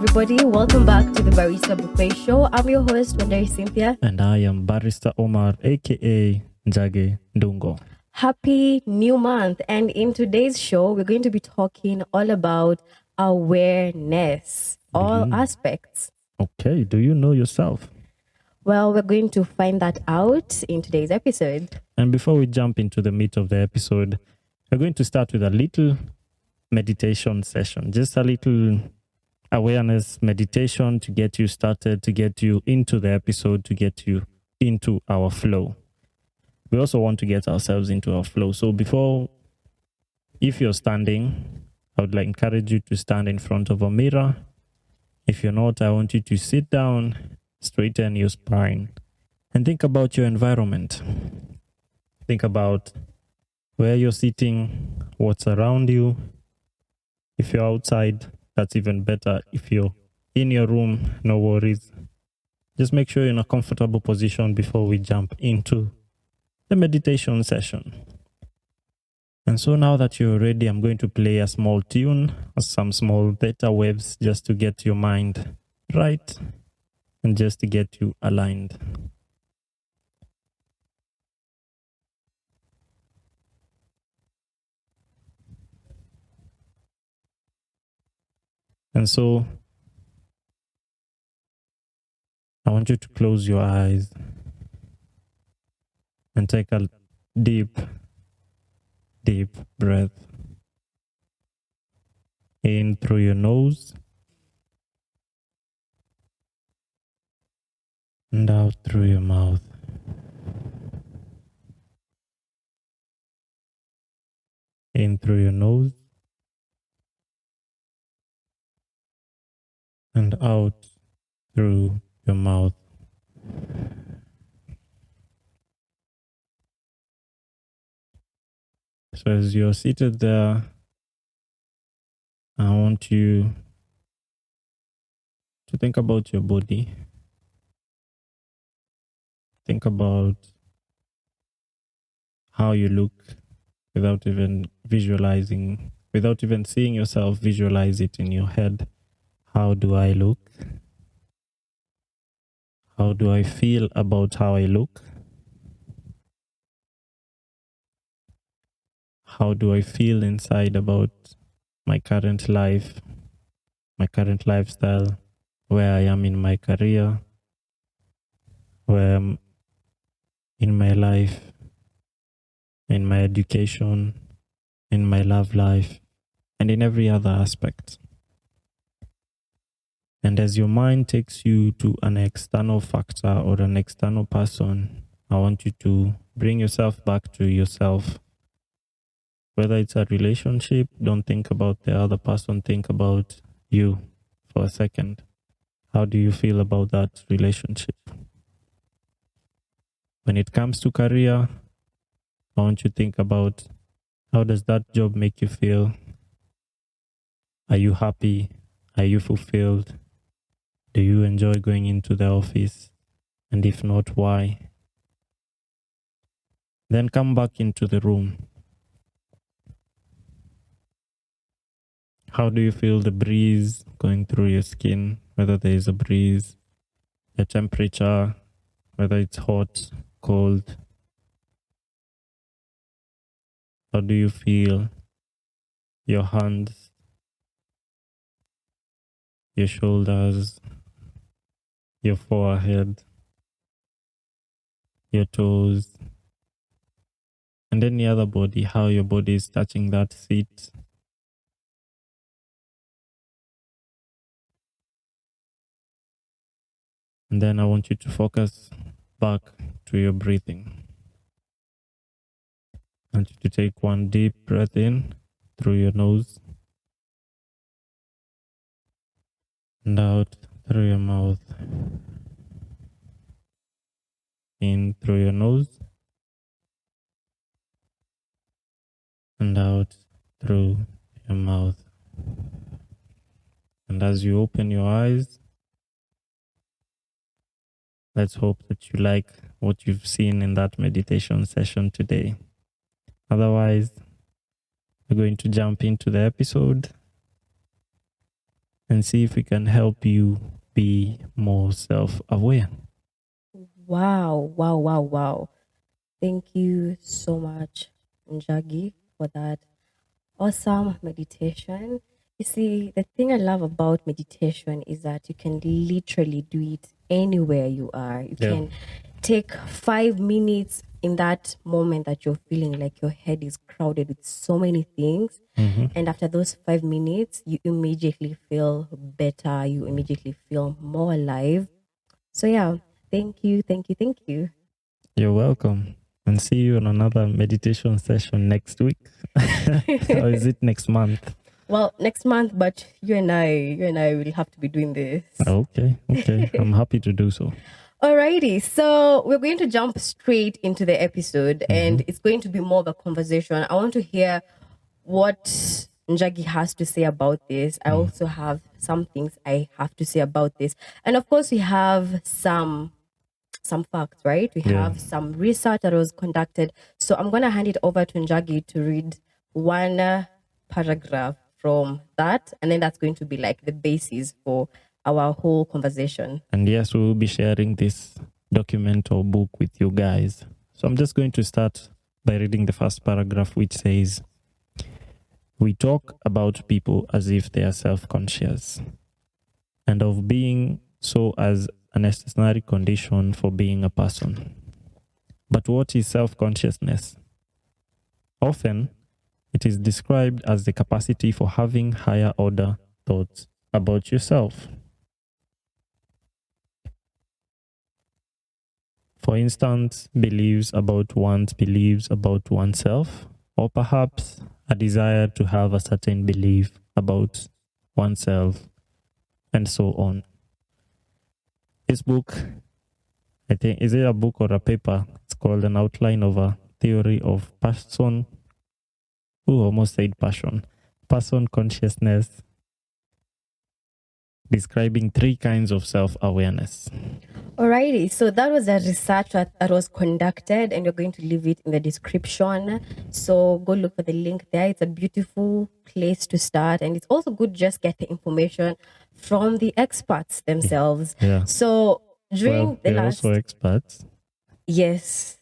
everybody. Welcome back to the Barista Buffet Show. I'm your host, Njagi and Cynthia. And I am Barista Omar, aka Njagi Dungo. Happy new month. And in today's show, we're going to be talking all about awareness, all aspects. Okay, do you know yourself? Well, we're going to find that out in today's episode. And before we jump into the meat of the episode, we're going to start with a little meditation session, just a little awareness meditation to get you started, to get you into the episode, to get you into our flow. We also want to get ourselves into our flow. So if you're standing, I would encourage you to stand in front of a mirror. If you're not, I want you to sit down, straighten your spine, and think about your environment. Think about where you're sitting, what's around you. If you're outside, that's even better. If you're in your room, no worries. Just make sure you're in a comfortable position before we jump into the meditation session. And so now that you're ready, I'm going to play a small tune, some small theta waves, just to get your mind right and just to get you aligned. And so I want you to close your eyes and take a deep breath in through your nose and out through your mouth. In through your nose and out through your mouth. So as you're seated there, I want you to think about your body. Think about how you look without even seeing yourself, visualize it in your head. How do I look? How do I feel about how I look? How do I feel inside about my current life, my current lifestyle, where I am in my career, where I'm in my life, in my education, in my love life, and in every other aspect. And as your mind takes you to an external factor or an external person, I want you to bring yourself back to yourself. Whether it's a relationship, don't think about the other person, think about you for a second. How do you feel about that relationship? When it comes to career, I want you to think about how does that job make you feel? Are you happy? Are you fulfilled? Do you enjoy going into the office? And if not, why? Then come back into the room. How do you feel the breeze going through your skin? Whether there is a breeze, the temperature, whether it's hot, cold. How do you feel your hands, your shoulders, your forehead, your toes, and any other body, how your body is touching that seat? And then I want you to focus back to your breathing. I want you to take one deep breath in through your nose and out through your mouth. In through your nose and out through your mouth. And as you open your eyes, let's hope that you like what you've seen in that meditation session today. Otherwise, we're going to jump into the episode. and see if we can help you be more self-aware. Wow. Thank you so much, Njagi, for that awesome meditation. You see, the thing I love about meditation is that you can literally do it anywhere you are. You Yeah. can take 5 minutes in that moment that you're feeling like your head is crowded with so many things. And after those 5 minutes, you immediately feel better. You immediately feel more alive. So, yeah, thank you. You're welcome. And see you on another meditation session next week. Or is it next month? Well, next month, but you and I will have to be doing this. Okay. I'm happy to do so. Alrighty, so we're going to jump straight into the episode, and it's going to be more of a conversation. I want to hear what Njagi has to say about this. I also have some things I have to say about this, and of course, we have some facts, right? We have some research that was conducted. So I'm going to hand it over to Njagi to read one paragraph from that, and then that's going to be like the basis for our whole conversation. And yes, we will be sharing this document or book with you guys. So I'm just going to start by reading the first paragraph, which says, "We talk about people as if they are self-conscious, and of being so as a necessary condition for being a person. But what is self-consciousness? Often, it is described as the capacity for having higher order thoughts about yourself. For instance, beliefs about oneself, or perhaps a desire to have a certain belief about oneself, and so on." This book, I think, is it a book or a paper? It's called An Outline of a Theory of Person. Almost said passion. Person consciousness, describing 3 kinds of self-awareness. Alrighty, so that was a research that was conducted, and you're going to leave it in the description. So go look for the link there. It's a beautiful place to start, and it's also good just get the information from the experts themselves. Yeah. So during the they're last, also experts. yes.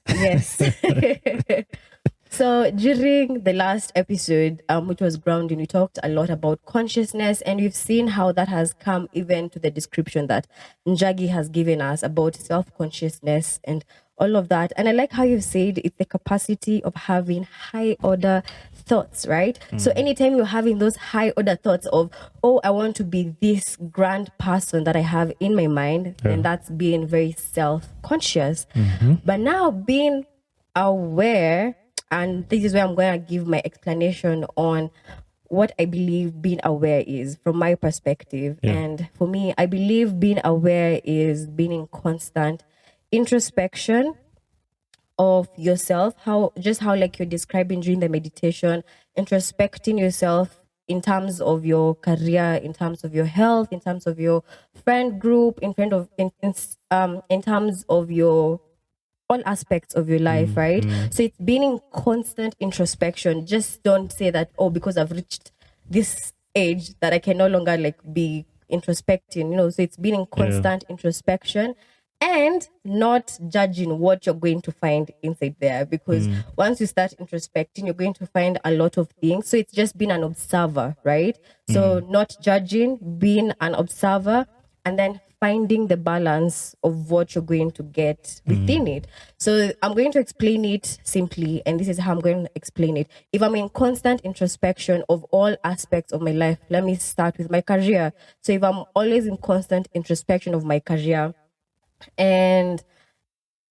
So during the last episode, which was grounding, we talked a lot about consciousness, and we've seen how that has come even to the description that Njagi has given us about self-consciousness and all of that. And I like how you've said it's the capacity of having high order thoughts, right? So anytime you're having those high order thoughts of, oh, I want to be this grand person that I have in my mind, then that's being very self-conscious. But now being aware, and this is where I'm going to give my explanation on what I believe being aware is from my perspective. And for me, I believe being aware is being in constant introspection of yourself, how like you're describing during the meditation, introspecting yourself in terms of your career, in terms of your health, in terms of your friend group, in terms of your all aspects of your life, right? So it's being in constant introspection. Just don't say that, oh, because I've reached this age that I can no longer like be introspecting, so it's being in constant introspection and not judging what you're going to find inside there, because once you start introspecting, you're going to find a lot of things. So it's just being an observer, right? So not judging, being an observer, and then finding the balance of what you're going to get within it. So I'm going to explain it simply, and this is how I'm going to explain it. If I'm in constant introspection of all aspects of my life, let me start with my career. So if I'm always in constant introspection of my career, and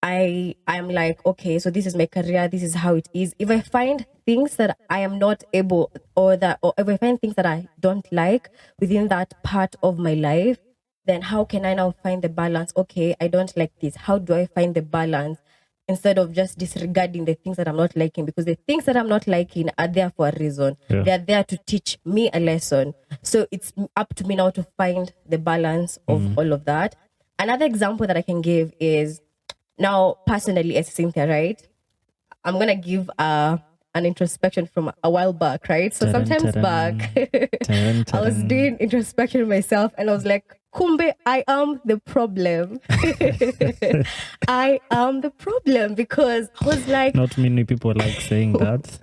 I'm like, okay, so this is my career, this is how it is. If I find things that I am not able, or if I find things that I don't like within that part of my life, then how can I now find the balance? Okay, I don't like this. How do I find the balance instead of just disregarding the things that I'm not liking? Because the things that I'm not liking are there for a reason. They're there to teach me a lesson. So it's up to me now to find the balance of all of that. Another example that I can give is, now personally as Cynthia, right? I'm gonna give a an introspection from a while back, right? So sometimes back, I was doing introspection myself, and I was like, Kumbe, I am the problem. I am the problem, because I was like, not many people like saying that.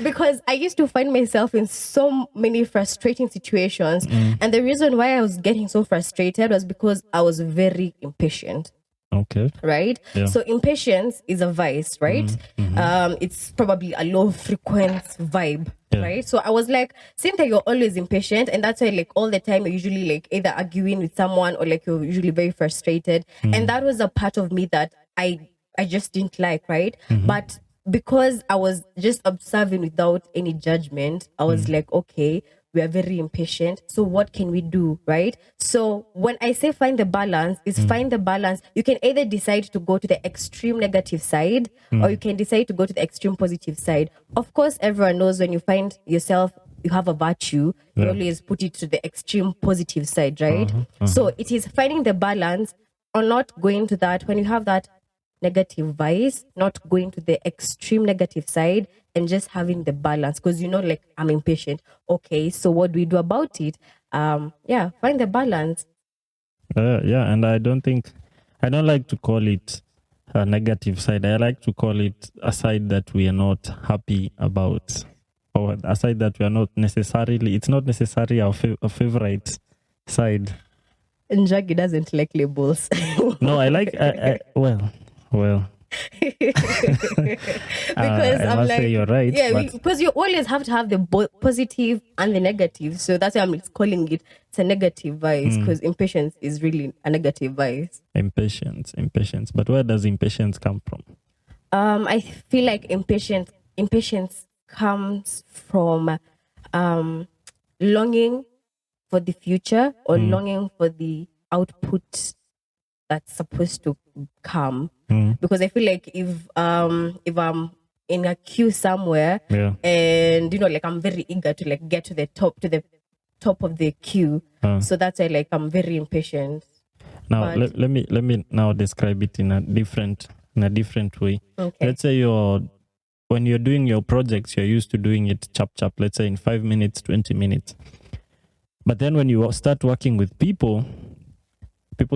because I used to find myself in so many frustrating situations. And the reason why I was getting so frustrated was because I was very impatient. Okay. Right? Yeah. So impatience is a vice, right? It's probably a low frequency vibe, right? So I was like, Cynthia, you're always impatient, and that's why like all the time you're usually like either arguing with someone or like you're usually very frustrated. And that was a part of me that I just didn't like, right? But because I was just observing without any judgment, I was like, okay, we are very impatient. So what can we do, right? So when I say find the balance, is find the balance. You can either decide to go to the extreme negative side, or you can decide to go to the extreme positive side. Of course, everyone knows when you find yourself, you have a virtue, you always put it to the extreme positive side, right? So it is finding the balance, or not going to that when you have that negative vice, not going to the extreme negative side, and just having the balance, because like I'm impatient. Okay, so what do we do about it? Find the balance. And I don't like to call it a negative side. I like to call it a side that we are not happy about, or a side that we are not necessarily, it's not necessarily our favorite side. Njagi doesn't like labels. No, I like, well. Because I I'm must like, say you're right. yeah, but because you always have to have the positive and the negative. So that's why I'm calling it's a negative vice, because impatience is really a negative vice. impatience. But where does impatience come from? I feel like impatience comes from longing for the future, or longing for the output that's supposed to come. Because I feel like if I'm in a queue somewhere, and like I'm very eager to like get to the top of the queue, so that's why like I'm very impatient. Now let me now describe it in a different way. Okay. Let's say when you're doing your projects, you're used to doing it chap, let's say in 5 minutes, 20 minutes. But then when you start working with people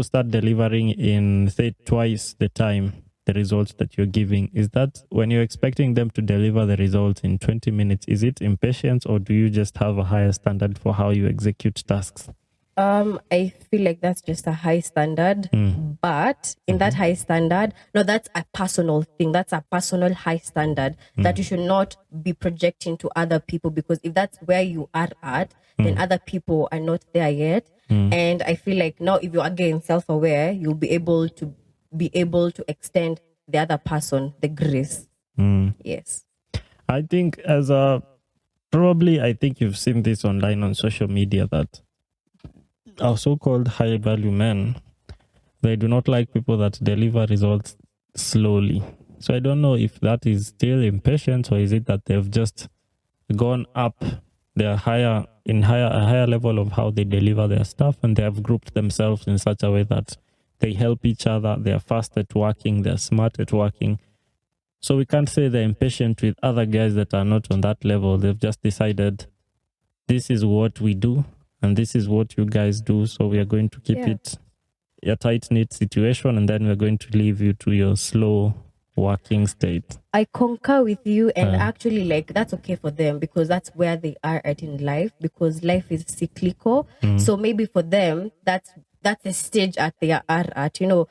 start delivering in, say, twice the time the results that you're giving. Is that when you're expecting them to deliver the results in 20 minutes, is it impatience, or do you just have a higher standard for how you execute tasks? I feel like that's just a high standard, but in that high standard, no, that's a personal thing. That's a personal high standard that you should not be projecting to other people, because if that's where you are at, then other people are not there yet. And I feel like now, if you are getting self-aware, you'll be able to extend the other person the grace. Yes. I think I think you've seen this online on social media, that our so-called high-value men, they do not like people that deliver results slowly. So I don't know if that is still impatience, or is it that they've just gone up, they're a higher level of how they deliver their stuff, and they have grouped themselves in such a way that they help each other, they're fast at working, they're smart at working. So we can't say they're impatient with other guys that are not on that level. They've just decided, this is what we do, and this is what you guys do, so we are going to keep it a tight-knit situation, and then we're going to leave you to your slow working state. I concur with you, and actually, like, that's okay for them, because that's where they are at in life, because life is cyclical. So maybe for them, that's the stage that they are at, so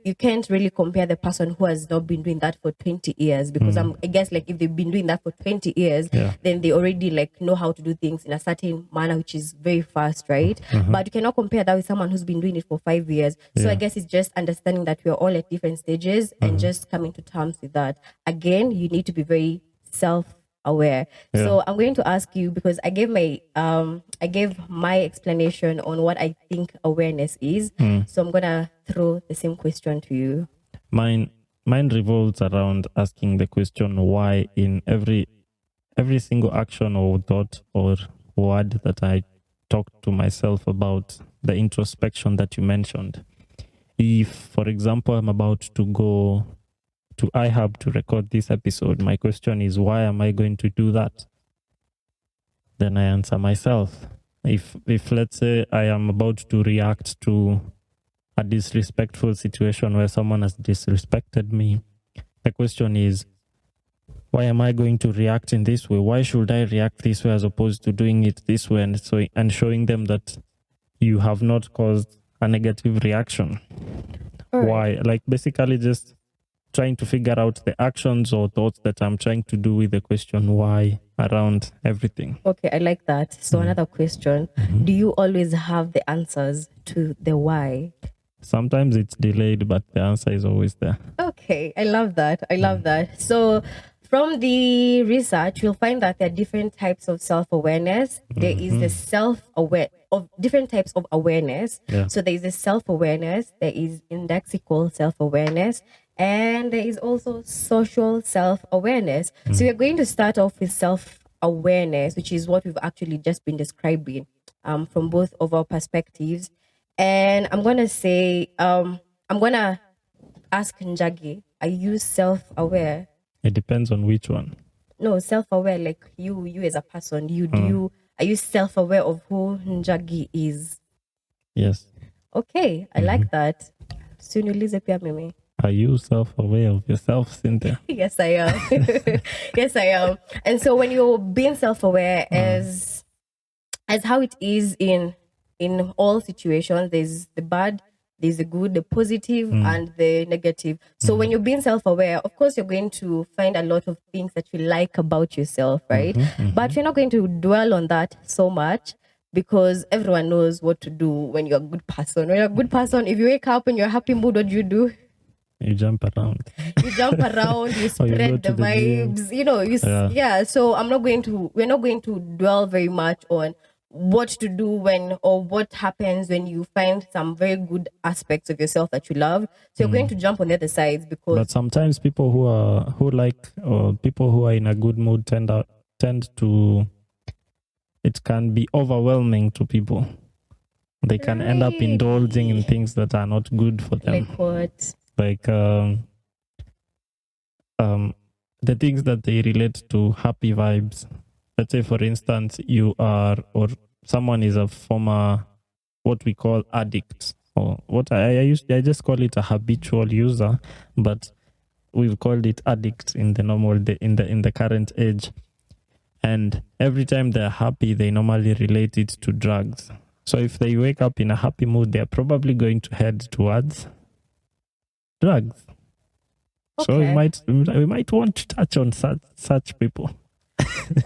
you can't really compare the person who has not been doing that for 20 years, because I guess like if they've been doing that for 20 years, then they already like know how to do things in a certain manner, which is very fast, right? But you cannot compare that with someone who's been doing it for 5 years. So I guess it's just understanding that we are all at different stages, and just coming to terms with that. Again, you need to be very self-aware. So I'm going to ask you, because I gave my explanation on what I think awareness is. So I'm gonna throw the same question to you. Mine revolves around asking the question why in every single action or thought or word that I talk to myself about, the introspection that you mentioned. If, for example, I'm about to go to iHub to record this episode, my question is, why am I going to do that? Then I answer myself. If let's say I am about to react to a disrespectful situation where someone has disrespected me, the question is, why am I going to react in this way? Why should I react this way as opposed to doing it this way? And showing them that you have not caused a negative reaction. All Why? right. Like basically just trying to figure out the actions or thoughts that I'm trying to do with the question why around everything. Okay, I like that. So another question. Mhm. Do you always have the answers to the why? Sometimes it's delayed, but the answer is always there. Okay, I love that. I love that. So, from the research, you'll find that there are different types of self-awareness. There is the self-aware of different types of awareness. Yeah. So there is the self-awareness, there is indexical self-awareness, and there is also social self-awareness. So we're going to start off with self-awareness, which is what we've actually just been describing from both of our perspectives. And I'm gonna say, I'm gonna ask Njagi, are you self-aware? It depends on which one. No, self-aware, like you as a person. Are you self-aware of who Njagi is? Yes. Okay, I like that. Suniulize pia mimi. Are you self-aware of yourself, Cynthia? Yes, I am. Yes, I am. And so when you're being self-aware as how it is in all situations, there's the bad, there's the good, the positive, and the negative. So when you're being self-aware, of course, you're going to find a lot of things that you like about yourself, right? But you're not going to dwell on that so much because everyone knows what to do when you're a good person. When you're a good person, if you wake up in your happy mood, what do you do? You jump around. You jump around, you Or you go spread to the the gym. vibes, you know, yeah. So we're not going to dwell very much on what to do when or what happens when you find some very good aspects of yourself that you love. So you're going to jump on the other sides because But sometimes people who like or people who are in a good mood tend to, it can be overwhelming to people. They can end up indulging in things that are not good for them. like what? Like the things that they relate to happy vibes. Let's say, for instance, you are or someone is a former what we call addict, or what I just call it a habitual user, but we've called it addict in the in the current age. And every time they're happy, they normally relate it to drugs. So if they wake up in a happy mood, they're probably going to head towards drugs. So we might want to touch on such people.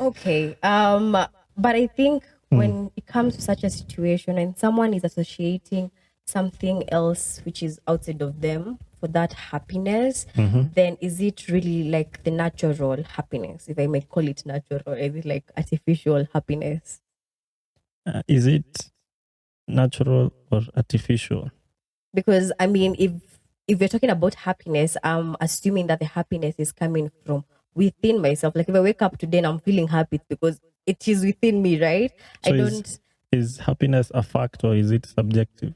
Okay. But I think when it comes to such a situation and someone is associating something else which is outside of them for that happiness, then is it really like the natural happiness, if I may call it natural, or is it like artificial happiness? Is it natural or artificial? Because I mean, if we're talking about happiness, I'm assuming that the happiness is coming from within myself. Like if I wake up today and I'm feeling happy, it's because it is within me, right? So is happiness a fact or is it subjective?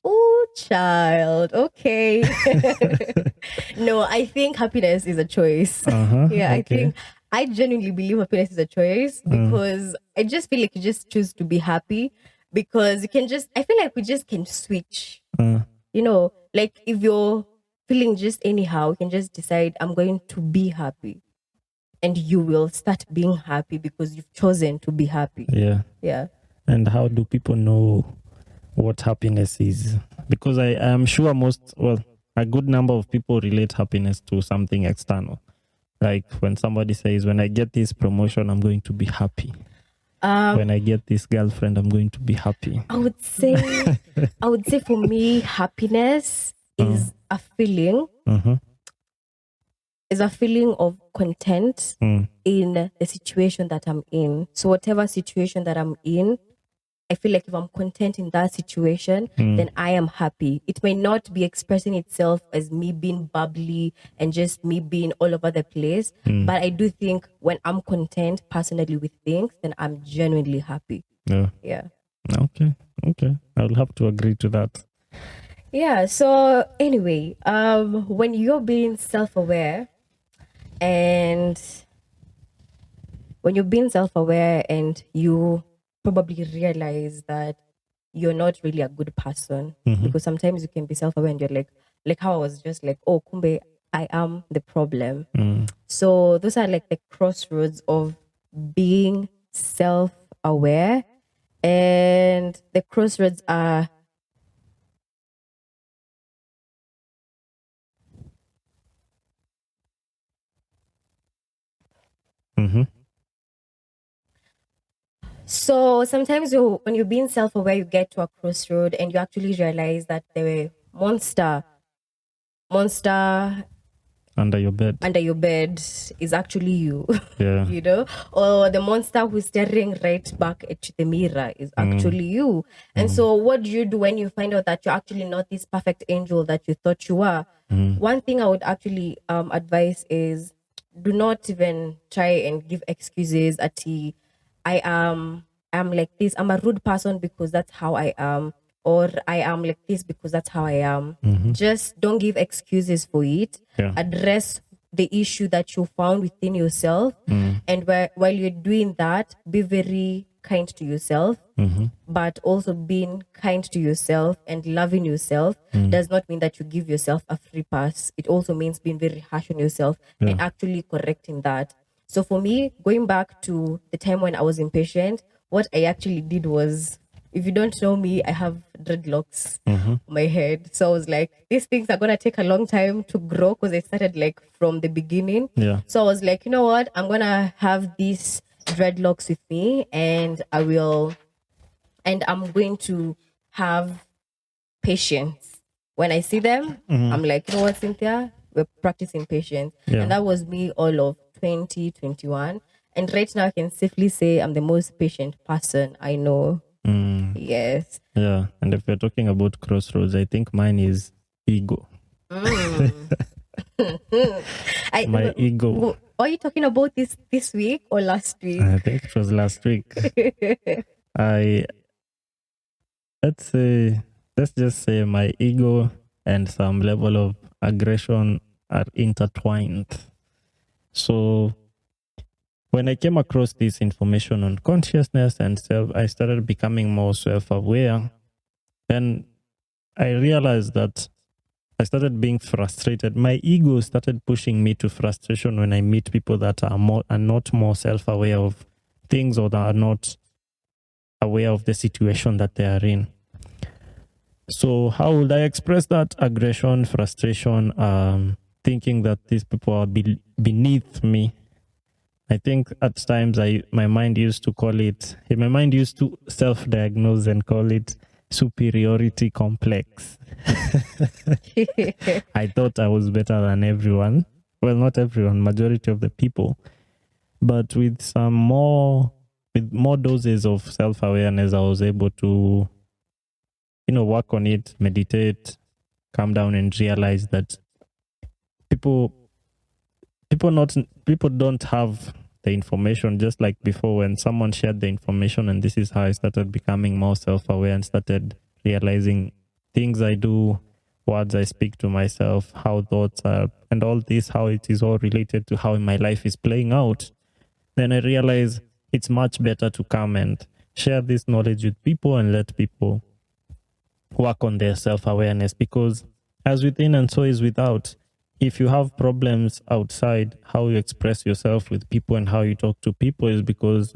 Oh, child. Okay. No, I think happiness is a choice. Yeah, okay. I genuinely believe happiness is a choice because I just feel like you just choose to be happy because I feel like we just can switch. You know, like if you're feeling just anyhow, you can just decide, I'm going to be happy. And you will start being happy because you've chosen to be happy. Yeah. Yeah. And how do people know what happiness is? Because I am sure a good number of people relate happiness to something external. Like when somebody says, when I get this promotion, I'm going to be happy. When I get this girlfriend, I'm going to be happy. I would say for me, happiness is a feeling. Is a feeling of content in the situation that I'm in. So whatever situation that I'm in, I feel like if I'm content in that situation, then I am happy. It may not be expressing itself as me being bubbly and just me being all over the place. But I do think when I'm content personally with things, then I'm genuinely happy. Yeah. Yeah. Okay. I'll have to agree to that. Yeah. So anyway, when you're being self-aware and when you're being self-aware and you probably realize that you're not really a good person, because sometimes you can be self-aware and you're like how I was just like, oh, kumbe, I am the problem. So those are like the crossroads of being self-aware, and the crossroads are Mm-hmm. so sometimes when you're being self-aware, you get to a crossroad and you actually realize that the monster Under your bed. under your bed is actually you. Yeah. You know, or the monster who's staring right back at the mirror is actually you. And so what do you do when you find out that you're actually not this perfect angel that you thought you were? One thing I would actually advise is, do not even try and give excuses at I am like this. I'm a rude person because that's how I am, or I am like this because that's how I am. Just don't give excuses for it. Yeah. Address the issue that you found within yourself, and while you're doing that, be very kind to yourself. But also being kind to yourself and loving yourself does not mean that you give yourself a free pass. It also means being very harsh on yourself and actually correcting that. So for me, going back to the time when I was impatient, what I actually did was, if you don't know me, I have dreadlocks on my head. So I was like, these things are gonna take a long time to grow because I started like from the beginning. Yeah. So I was like, you know what? I'm gonna have these dreadlocks with me, and I'm going to have patience. When I see them, I'm like, you know what, Cynthia, we're practicing patience. Yeah. And that was me all of 2021. And right now, I can safely say I'm the most patient person I know. Yes. Yeah. And if we're talking about crossroads, I think mine is ego. My ego. Are you talking about this week or last week? I think it was last week. I let's say let's just say my ego and some level of aggression are intertwined. So when I came across this information on consciousness and self, I started becoming more self-aware. And I realized that I started being frustrated. My ego started pushing me to frustration when I meet people that are not more self-aware of things, or that are not aware of the situation that they are in. So how would I express that aggression, frustration, thinking that these people are beneath me? I think at times my mind used to self-diagnose and call it superiority complex. I thought I was better than everyone. Well, not everyone, majority of the people. But with more doses of self-awareness, I was able to, work on it, meditate, calm down, and realize that people people don't have the information. Just like before, when someone shared the information, and this is how I started becoming more self-aware and started realizing things I do, words I speak to myself, how thoughts are, and all this, how it is all related to how my life is playing out. Then I realize it's much better to come and share this knowledge with people and let people work on their self-awareness, because as within and so is without. If you have problems outside, how you express yourself with people and how you talk to people is because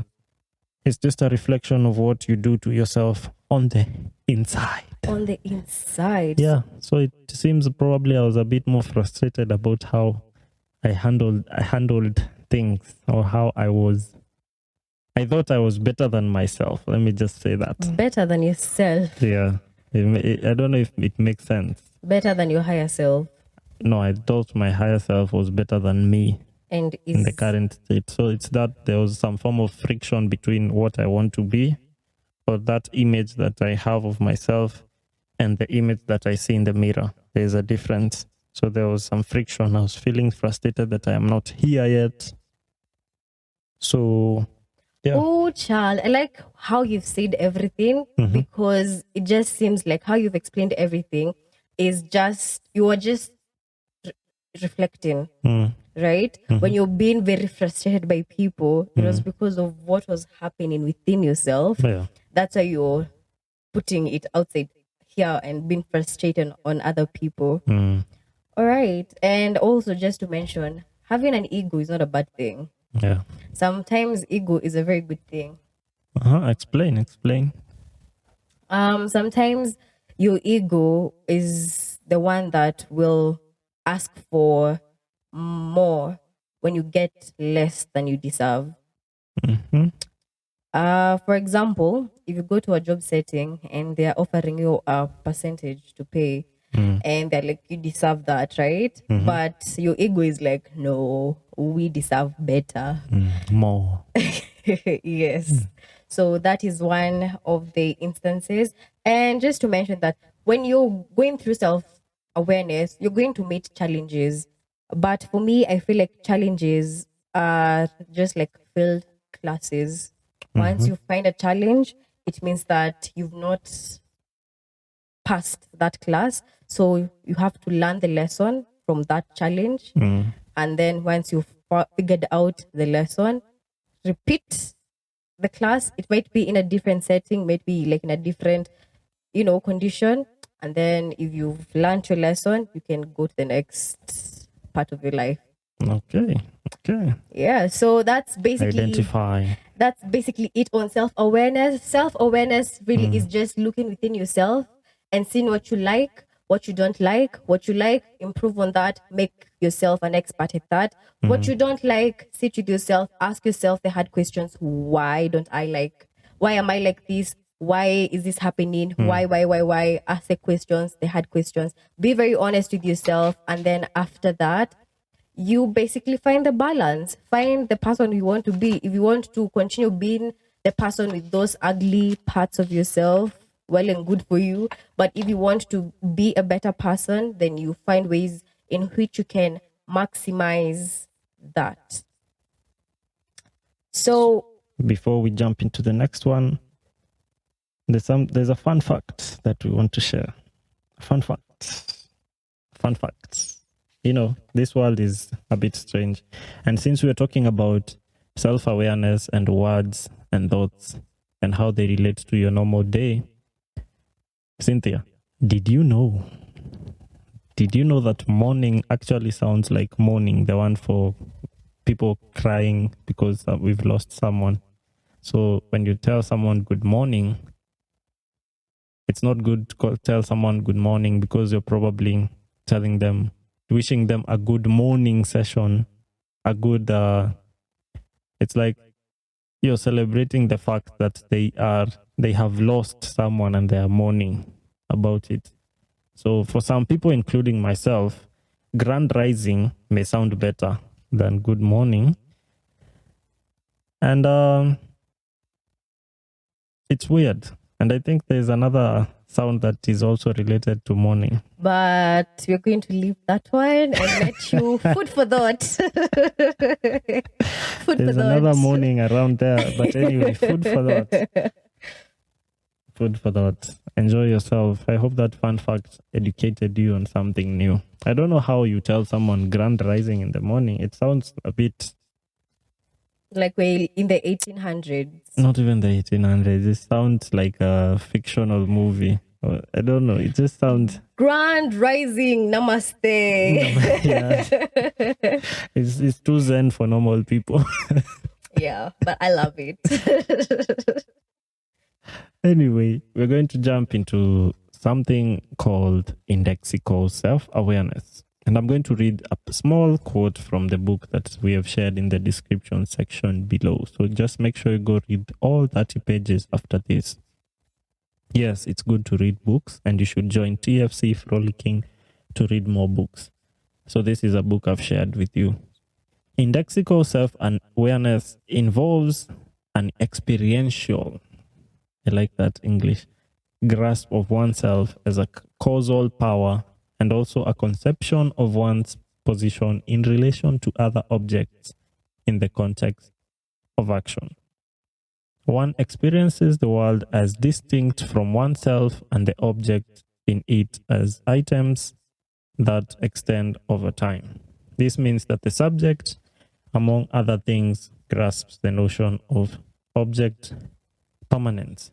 it's just a reflection of what you do to yourself on the inside. On the inside. Yeah. So it seems probably I was a bit more frustrated about how I handled things, or how I thought I was better than myself. Let me just say that. Better than yourself. Yeah. I don't know if it makes sense. Better than your higher self. No, I thought my higher self was better than me And in the current state. So it's that there was some form of friction between what I want to be, or that image that I have of myself, and the image that I see in the mirror. There's a difference. So there was some friction. I was feeling frustrated that I am not here yet. So, yeah. Oh, child, I like how you've said everything, because it just seems like how you've explained everything. is just, you are just reflecting, Mm. right? When you're being very frustrated by people, it was because of what was happening within yourself. Yeah. That's why you're putting it outside here and being frustrated on other people. Mm. All right. And also, just to mention, having an ego is not a bad thing. Yeah. Sometimes ego is a very good thing. Explain. Sometimes your ego is the one that will ask for more when you get less than you deserve. Mm-hmm. For example, if you go to a job setting and they're offering you a percentage to pay, and they're like, you deserve that, right? But your ego is like, no, we deserve better. More. Yes. So that is one of the instances. And just to mention that when you're going through self awareness, you're going to meet challenges. But for me, I feel like challenges are just like field classes. Once you find a challenge, it means that you've not passed that class. So you have to learn the lesson from that challenge. And then once you've figured out the lesson, repeat the class. It might be in a different setting, might be like in a different, condition. And then if you've learned your lesson, you can go to the next part of your life. Okay. Yeah. So that's basically it on self-awareness. Self-awareness really is just looking within yourself and seeing what you like, what you don't like, what you like, improve on that, make yourself an expert at that. What you don't like, sit with yourself, ask yourself the hard questions. Why don't I like? Why am I like this? Why is this happening? Why? Ask the questions, the hard questions. Be very honest with yourself. And then after that, you basically find the balance, find the person you want to be. If you want to continue being the person with those ugly parts of yourself, well and good for you. But if you want to be a better person, then you find ways in which you can maximize that. So Before we jump into the next one, there's a fun fact that we want to share. Fun fact. This world is a bit strange. And since we're talking about self-awareness and words and thoughts and how they relate to your normal day, Cynthia, did you know that mourning actually sounds like mourning, the one for people crying because we've lost someone? So when you tell someone good morning, it's not good to tell someone good morning because you're probably wishing them a good morning session, it's like you're celebrating the fact that they have lost someone and they are mourning about it. So for some people, including myself, grand rising may sound better than good morning. And it's weird. And I think there's another sound that is also related to mourning. But we're going to leave that one and let you food for thought. There's another mourning around there. But anyway, food for thought. Food for thought. Enjoy yourself. I hope that fun fact educated you on something new. I don't know how you tell someone grand rising in the morning. It sounds a bit like we're in the 1800s. Not even the 1800s. It sounds like a fictional movie. I don't know. It just sounds grand rising. Namaste. Yeah. It's too zen for normal people. Yeah, but I love it. Anyway, we're going to jump into something called indexical self-awareness. And I'm going to read a small quote from the book that we have shared in the description section below. So just make sure you go read all 30 pages after this. Yes, it's good to read books, and you should join TFC Frolicking to read more books. So this is a book I've shared with you. Indexical self-awareness involves an experiential, I like that English, grasp of oneself as a causal power and also a conception of one's position in relation to other objects in the context of action. One experiences the world as distinct from oneself and the object in it as items that extend over time. This means that the subject, among other things, grasps the notion of object permanence.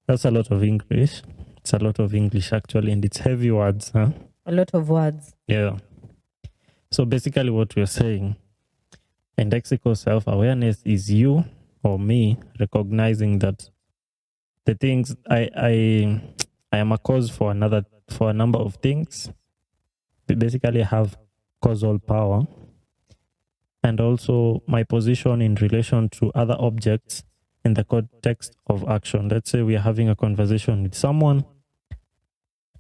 That's a lot of English. It's a lot of English actually, and it's heavy words, huh? A lot of words. Yeah. So basically what we're saying, indexical self-awareness is you or me recognizing that the things I am a cause for a number of things. We basically have causal power, and also my position in relation to other objects in the context of action. Let's say we are having a conversation with someone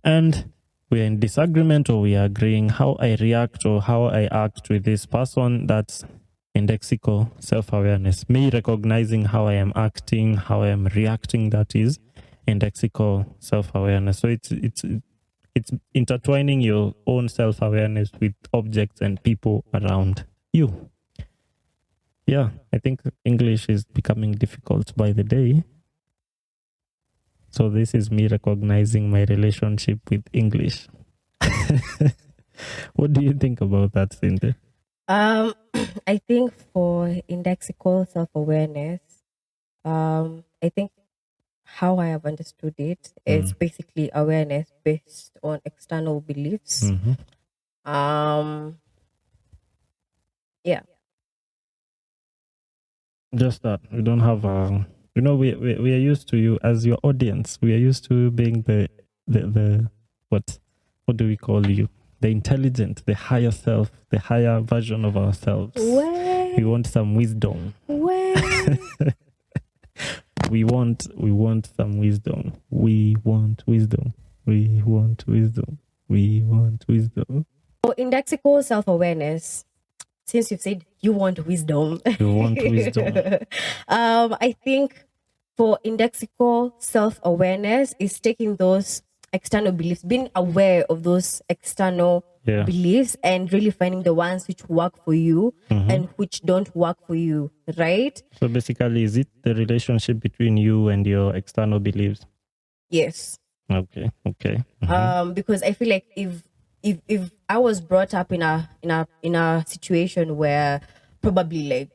and we are in disagreement or we are agreeing. How I react or how I act with this person, that's indexical self-awareness. Me recognizing how I am acting, how I am reacting, that is indexical self-awareness. So it's intertwining your own self-awareness with objects and people around you. Yeah, I think English is becoming difficult by the day. So this is me recognizing my relationship with English. What do you think about that, Cynthia? I think for indexical self-awareness, I think how I have understood it is basically awareness based on external beliefs. Yeah. Just that we don't have we are used to you as your audience. We are used to being the what do we call you? The intelligent, the higher self, the higher version of ourselves. We want some wisdom. We want some wisdom. We want wisdom. We want wisdom. We want wisdom. For indexical self-awareness, since you've said you want wisdom, You want wisdom. I think for indexical self-awareness is taking those external beliefs, being aware of those external beliefs and really finding the ones which work for you and which don't work for you, right? So basically, is it the relationship between you and your external beliefs? Yes. Okay. Because I feel like if I was brought up in a situation where probably like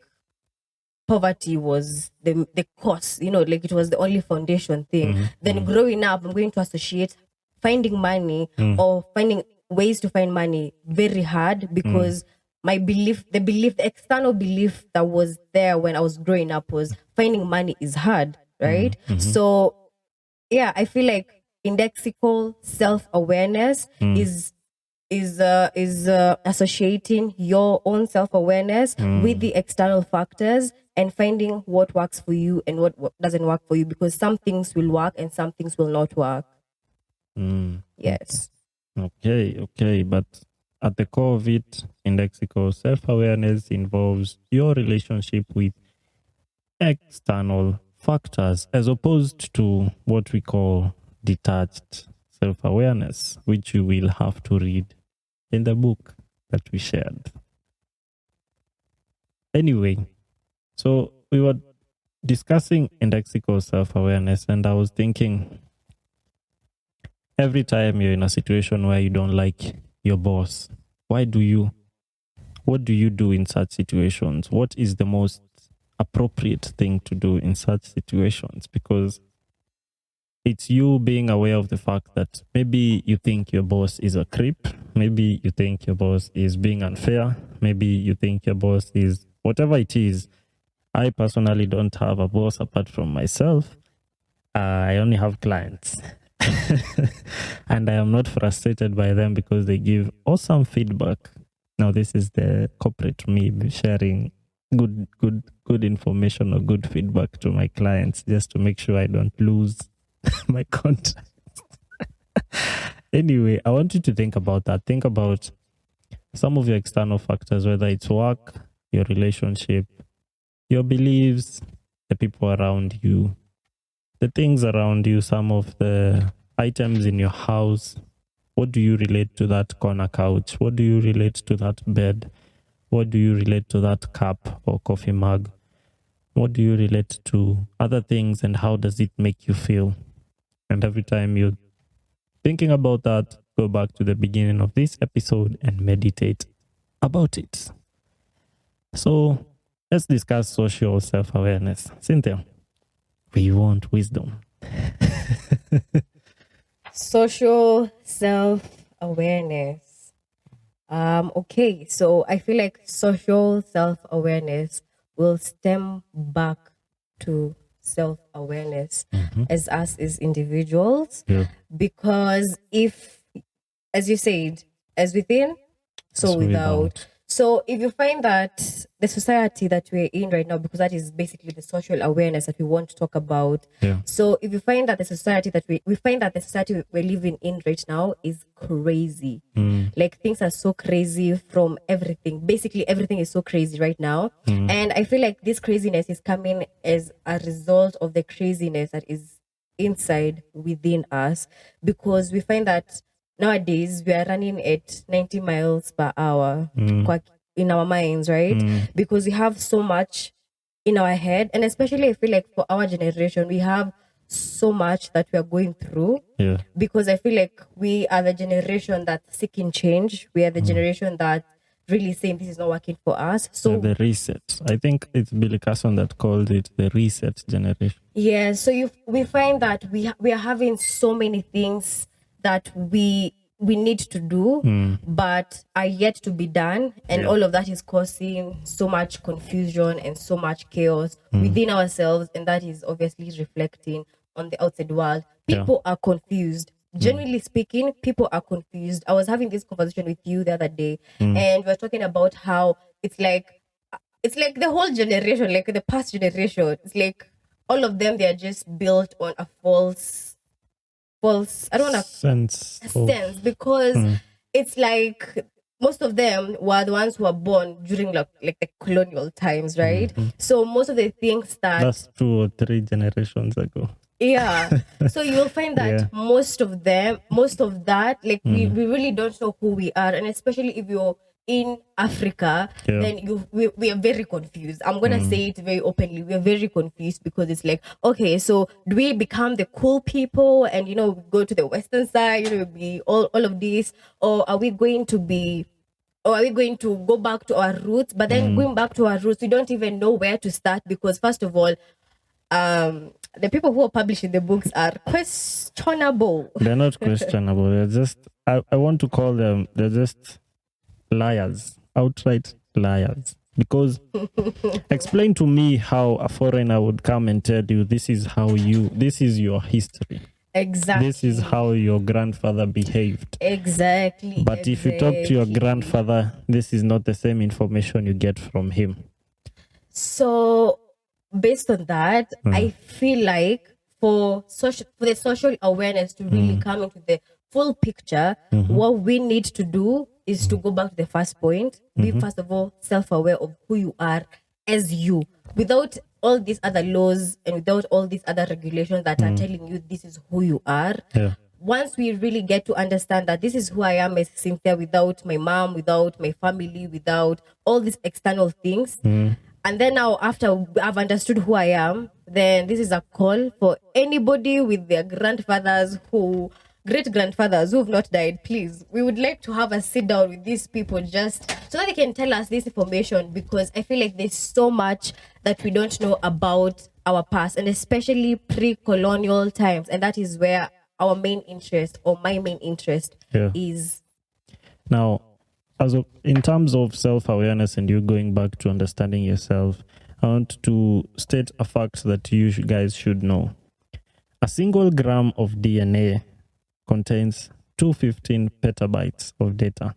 poverty was the cause, like it was the only foundation thing, then growing up, I'm going to associate finding money or finding ways to find money very hard because my belief, the external belief that was there when I was growing up was finding money is hard, right? So yeah, I feel like indexical self-awareness is associating your own self-awareness with the external factors and finding what works for you and what doesn't work for you, because some things will work and some things will not work. Yes. Okay. But at the core of it, indexical self-awareness involves your relationship with external factors as opposed to what we call detached self-awareness, which you will have to read in the book that we shared. Anyway, so we were discussing indexical self-awareness, and I was thinking, every time you're in a situation where you don't like your boss, what do you do in such situations? What is the most appropriate thing to do in such situations? Because it's you being aware of the fact that maybe you think your boss is a creep. Maybe you think your boss is being unfair. Maybe you think your boss is whatever it is. I personally don't have a boss apart from myself. I only have clients. And I am not frustrated by them because they give awesome feedback. Now, this is the corporate me sharing good information or good feedback to my clients just to make sure I don't lose my contract. Anyway, I want you to think about that. Think about some of your external factors, whether it's work, your relationship, your beliefs, the people around you, the things around you, some of the items in your house. What do you relate to that corner couch? What do you relate to that bed? What do you relate to that cup or coffee mug? What do you relate to other things, and how does it make you feel? And every time you thinking about that, go back to the beginning of this episode and meditate about it. So let's discuss social self-awareness. Cynthia, we want wisdom. Social self-awareness. Okay, so I feel like social self-awareness will stem back to self-awareness as us as individuals. Yeah. Because if, as you said, as within, so without. So if you find that the society that we're in right now, because that is basically the social awareness that we want to talk about. Yeah. So if you find that the society that we find that the society we're living in right now is crazy. Like things are so crazy from everything. Basically everything is so crazy right now. And I feel like this craziness is coming as a result of the craziness that is inside within us, because we find that nowadays we are running at 90 miles per hour in our minds, right? Because we have so much in our head, and especially I feel like for our generation we have so much that we are going through. Yeah. Because I feel like we are the generation that's seeking change. We are the generation that really saying this is not working for us. So the reset. I think it's Billy Carson that called it the reset generation. yeah, so we find that we are having so many things that we need to do, but are yet to be done, and all of that is causing so much confusion and so much chaos within ourselves, and that is obviously reflecting on the outside world. People are confused. Generally speaking, people are confused. I was having this conversation with you the other day, and we were talking about how it's like the whole generation, like the past generation, it's like all of them, they are just built on a false I don't want to sense, because it's like most of them were the ones who were born during like the colonial times, right? So most of the things that's 2 or 3 generations ago. Yeah. So you'll find that most of that, like we really don't know who we are. And especially if you're in Africa, then we are very confused. I'm gonna say it very openly. We are very confused, because it's like, okay, so do we become the cool people and go to the western side, be all of this, or are we going to be or are we going to go back to our roots? But then going back to our roots, we don't even know where to start, because first of all, the people who are publishing the books are questionable. They're not questionable. They're just, I want to call them, they're just liars, outright liars. Because explain to me how a foreigner would come and tell you, this is your history. Exactly. This is how your grandfather behaved. Exactly. But if you talk to your grandfather, this is not the same information you get from him. So based on that, I feel like for the social awareness to really come into the full picture, what we need to do is to go back to the first point. Be first of all self-aware of who you are as you, without all these other laws and without all these other regulations that are telling you this is who you are. Once we really get to understand that this is who I am as Cynthia, without my mom, without my family, without all these external things, and then now after I've understood who I am, then this is a call for anybody with their great grandfathers who have not died. Please, we would like to have a sit down with these people, just so that they can tell us this information, because I feel like there's so much that we don't know about our past, and especially pre-colonial times, and that is where our main interest, or my main interest, is. Now, in terms of self-awareness and you going back to understanding yourself, I want to state a fact that you guys should know. A single gram of DNA contains 215 petabytes of data,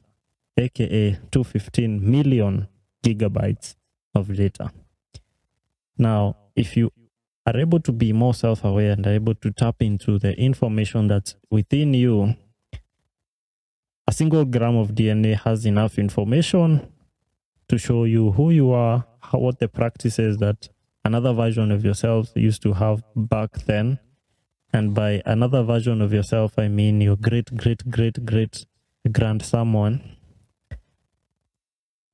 aka 215 million gigabytes of data. Now, if you are able to be more self-aware and are able to tap into the information that's within you, a single gram of DNA has enough information to show you who you are, what the practices that another version of yourself used to have back then. And by another version of yourself, I mean your great, great, great, great grand someone.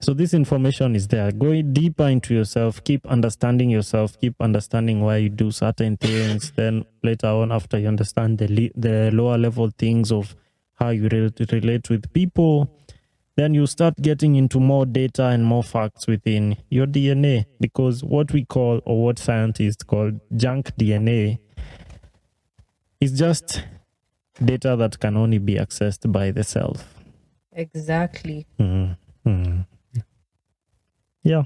So this information is there. Go deeper into yourself, keep understanding yourself, keep understanding why you do certain things. Then later on, after you understand the lower level things of how you relate with people, then you start getting into more data and more facts within your DNA. Because what we call, or what scientists call junk DNA, is just data that can only be accessed by the self. Exactly. Yeah.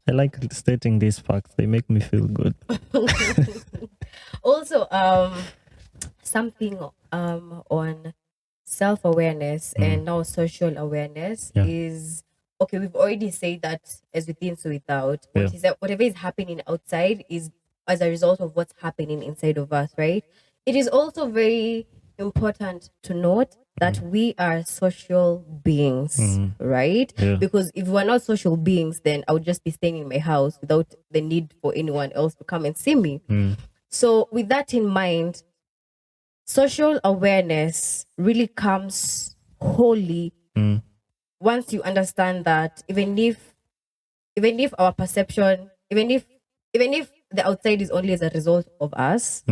I like stating these facts. They make me feel good. Also, something on self-awareness and now social awareness is okay. We've already said that as within, so without. What is that? Whatever is happening outside is as a result of what's happening inside of us, right? It is also very important to note that we are social beings, right? Yeah. Because if we're not social beings, then I would just be staying in my house without the need for anyone else to come and see me. So, with that in mind, social awareness really comes wholly once you understand that even if our perception, even if the outside is only as a result of us,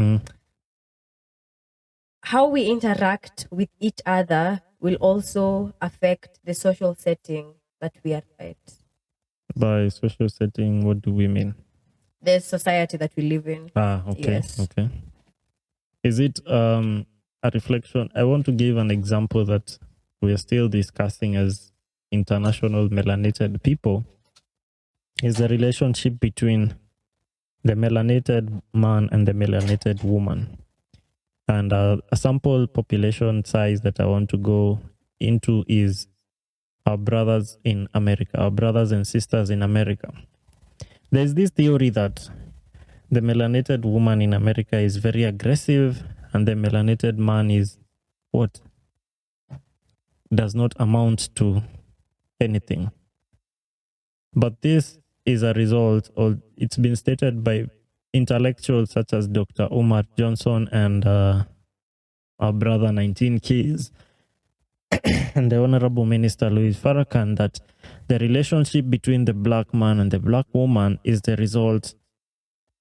how we interact with each other will also affect the social setting that we are at. By social setting, what do we mean? The society that we live in. Okay. Yes. Okay. Is it a reflection? I want to give an example that we are still discussing as international melanated people. Is the relationship between the melanated man and the melanated woman. And a sample population size that I want to go into is our brothers in America, our brothers and sisters in America. There's this theory that the melanated woman in America is very aggressive and the melanated man is what? Does not amount to anything. But this is a result, or it's been stated by intellectuals such as Dr. Umar Johnson and our brother 19 Keys and the Honorable Minister Louis Farrakhan, that the relationship between the black man and the black woman is the result.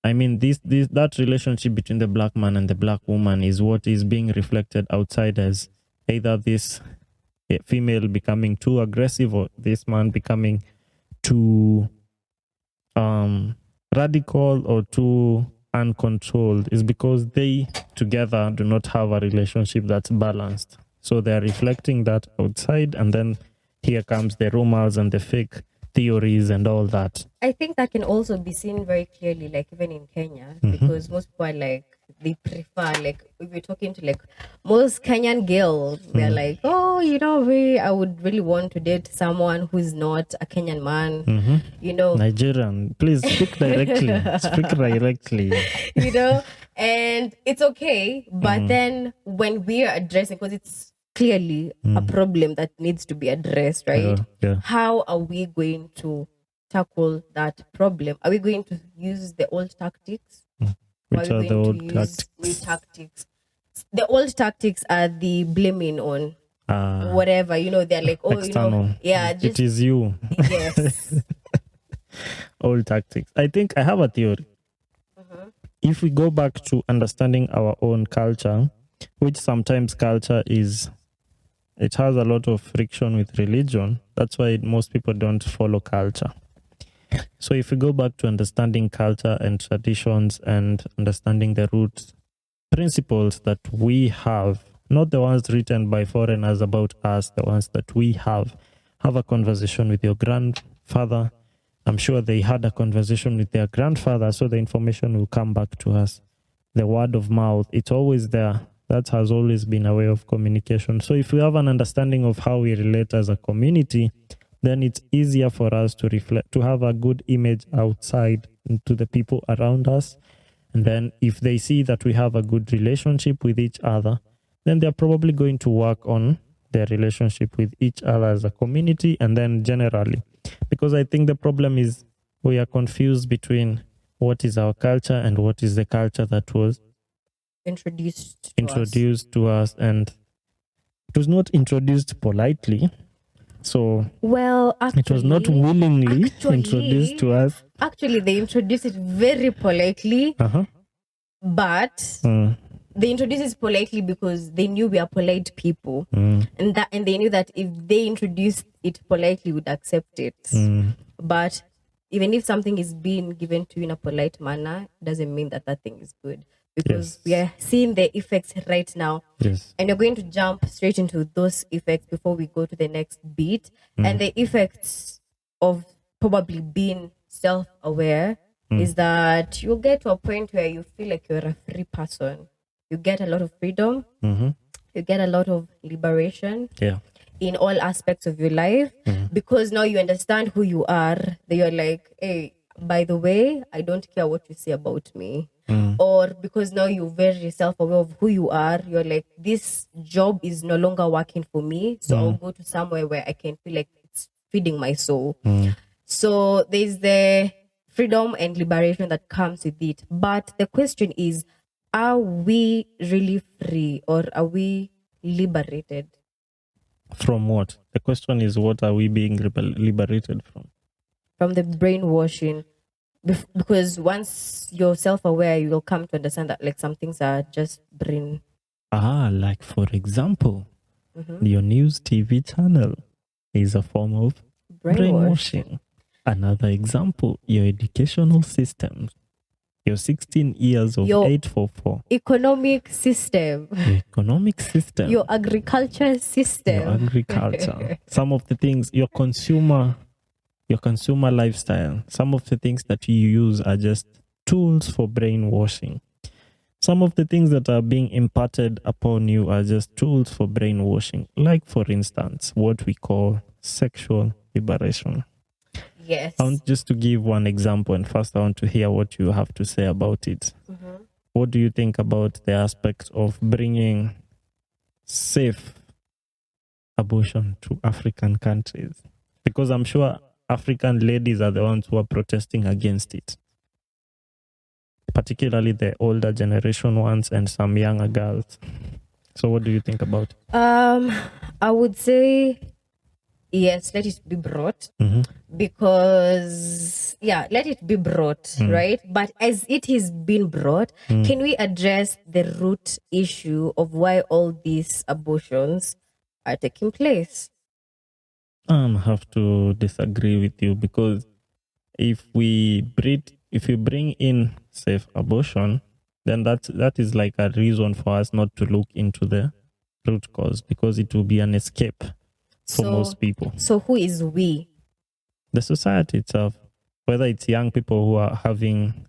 I mean, that relationship between the black man and the black woman is what is being reflected outside as either this female becoming too aggressive or this man becoming too radical or too uncontrolled, is because they together do not have a relationship that's balanced. So they're reflecting that outside, and then here comes the rumors and the fake theories and all that. I think that can also be seen very clearly, like even in Kenya, because most people are like, they prefer, like, if you're talking to like most Kenyan girls, they're like, oh, I would really want to date someone who's not a Kenyan man, Nigerian, please speak directly. Speak directly. And it's okay. But then when we are addressing, because it's clearly a problem that needs to be addressed, right? Yeah. How are we going to tackle that problem? Are we going to use the old tactics? Which are the old tactics? New tactics? The old tactics are the blaming on whatever, they're like, oh, external. It is you. Yes. Old tactics. I think I have a theory. If we go back to understanding our own culture, which sometimes culture it has a lot of friction with religion. That's why most people don't follow culture. So if we go back to understanding culture and traditions and understanding the roots, principles that we have, not the ones written by foreigners about us, the ones that we have a conversation with your grandfather. I'm sure they had a conversation with their grandfather, so the information will come back to us. The word of mouth, it's always there. That has always been a way of communication. So if we have an understanding of how we relate as a community, then it's easier for us to reflect, to have a good image outside to the people around us. And then if they see that we have a good relationship with each other, then they're probably going to work on their relationship with each other as a community and then generally. Because I think the problem is we are confused between what is our culture and what is the culture that was introduced to us. And it was not introduced politely. So Well, it was not willingly introduced to us. Actually, they introduced it very politely, but they introduced it politely because they knew we are polite people, and they knew that if they introduced it politely, we'd accept it. But even if something is being given to you in a polite manner, doesn't mean that that thing is good, because we are seeing the effects right now. Yes. And we're going to jump straight into those effects before we go to the next beat. And the effects of probably being self-aware is that you'll get to a point where you feel like you're a free person. You get a lot of freedom. You get a lot of liberation. Yeah. In all aspects of your life, because now you understand who you are. That you're like, hey, by the way, I don't care what you say about me. Or because now you're very self-aware of who you are, you're like, this job is no longer working for me, so I'll go to somewhere where I can feel like it's feeding my soul. So there's the freedom and liberation that comes with it. But the question is, are we really free, or are we liberated? From what? The question is, what are we being liberated from? From the brainwashing. Because once you're self-aware, you will come to understand that like some things are just brain. Like for example, your news TV channel is a form of brainwashing. Another example, your educational system, your 16 years of Your 844. Economic system. Your economic system. Your agriculture system. Your agriculture. Some of the things, your consumer lifestyle. Some of the things that you use are just tools for brainwashing. Some of the things that are being imparted upon you are just tools for brainwashing. Like, for instance, what we call sexual liberation. Yes. I want just to give one example, and first I want to hear what you have to say about it. What do you think about the aspect of bringing safe abortion to African countries? Because I'm sure African ladies are the ones who are protesting against it, particularly the older generation ones and some younger girls. So what do you think about it? I would say yes, let it be brought, because let it be brought, right? But as it is being brought, can we address the root issue of why all these abortions are taking place? I have to disagree with you, because if we bring in safe abortion, then that is like a reason for us not to look into the root cause, because it will be an escape for most people. So who is we? The society itself, whether it's young people who are having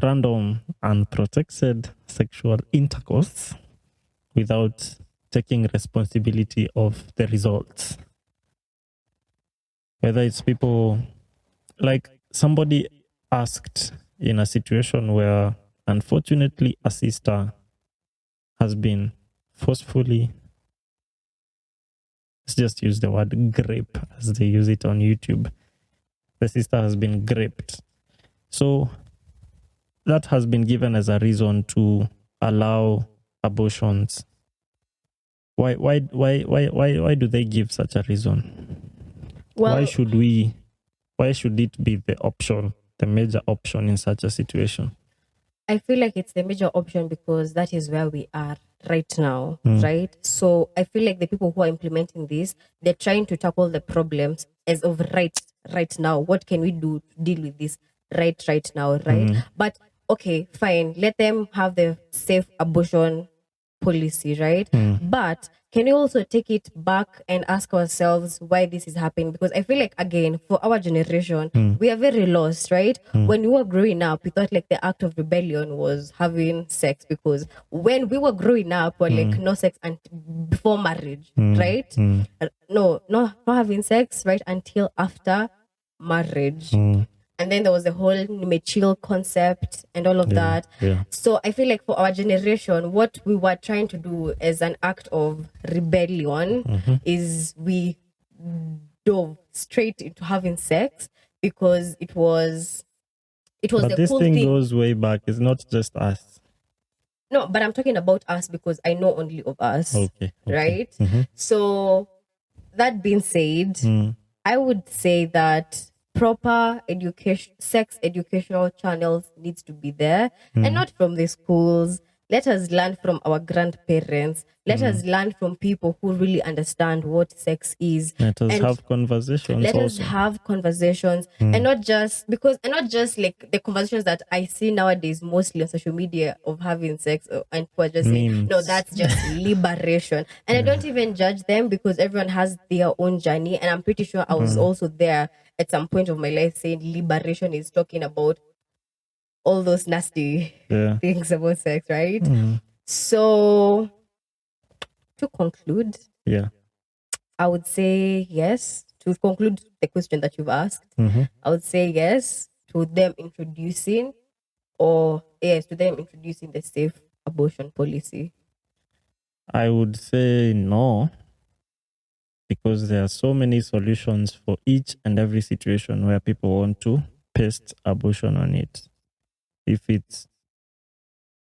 random unprotected sexual intercourse without taking responsibility of the results. Whether it's people, like somebody asked in a situation where unfortunately a sister has been forcefully, let's just use the word grape as they use it on YouTube. The sister has been graped. So that has been given as a reason to allow abortions. Why do they give such a reason? Well, why should it be the option, the major option in such a situation? I feel like it's the major option because that is where we are right now, right? So I feel like the people who are implementing this, they're trying to tackle the problems as of right now. What can we do to deal with this right now, right? But okay, fine. Let them have the safe abortion policy, right? But can we also take it back and ask ourselves why this is happening? Because I feel like, again, for our generation, we are very lost, right? When we were growing up, we thought like the act of rebellion was having sex, because when we were growing up, we're like no sex before marriage, right? No, not having sex, right, until after marriage. And then there was the whole chill concept and all of that. Yeah. So I feel like for our generation, what we were trying to do as an act of rebellion is we dove straight into having sex because it was But the this cool thing thing. goes way back. It's not just us. No, but I'm talking about us because I know only of us. Okay. Right? Mhm. So that being said, I would say that proper education, sex educational channels needs to be there, and not from the schools. Let us learn from our grandparents. Let us learn from people who really understand what sex is. Let us And have conversations let us also. have conversations, and not just because, and not just like the conversations that I see nowadays mostly on social media of having sex, and people are just saying Memes. no, that's just liberation. And I don't even judge them because everyone has their own journey, and I'm pretty sure I was also there at some point of my life saying liberation is talking about all those nasty Yeah. things about sex, right? So to conclude, Yeah. I would say yes. To conclude the question that you've asked, I would say yes to them introducing, or yes, to them introducing the safe abortion policy. I would say no, because there are so many solutions for each and every situation where people want to paste abortion on it. If it's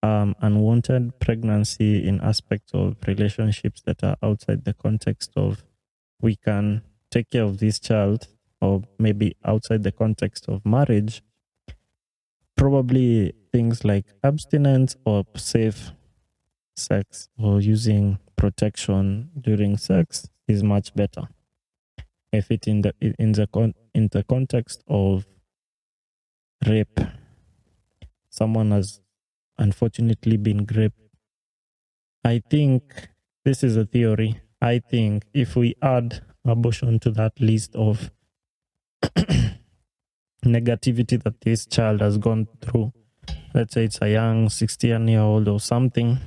unwanted pregnancy in aspects of relationships that are outside the context of we can take care of this child, or maybe outside the context of marriage, probably things like abstinence or safe sex or using protection during sex is much better. If it in the context of rape, someone has unfortunately been raped, I think this is a theory. I think if we add abortion to that list of negativity that this child has gone through, let's say it's a young 16-year-old or something,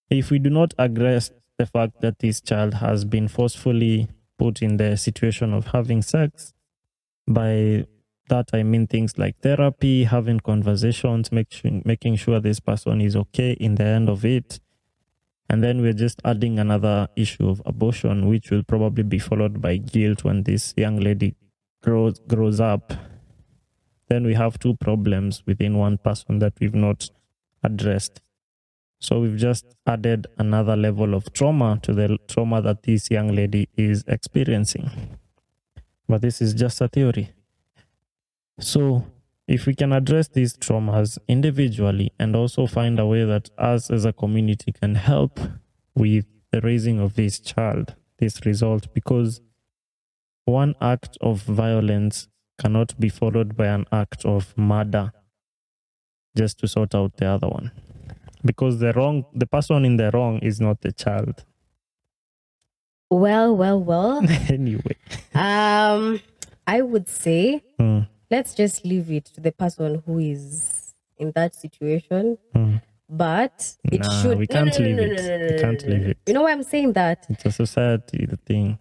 if we do not address the fact that this child has been forcefully put in the situation of having sex, by that I mean things like therapy, having conversations, making sure this person is okay in the end of it, and then we're just adding another issue of abortion, which will probably be followed by guilt when this young lady grows up. Then we have two problems within one person that we've not addressed. So we've just added another level of trauma to the trauma that this young lady is experiencing. But this is just a theory. So if we can address these traumas individually and also find a way that us as a community can help with the raising of this child, this result, because one act of violence cannot be followed by an act of murder just to sort out the other one. Because the person in the wrong is not the child. Well. Anyway. I would say let's just leave it to the person who is in that situation. But it should. We can't leave it. We can't leave it. You know why I'm saying that? It's a society thing.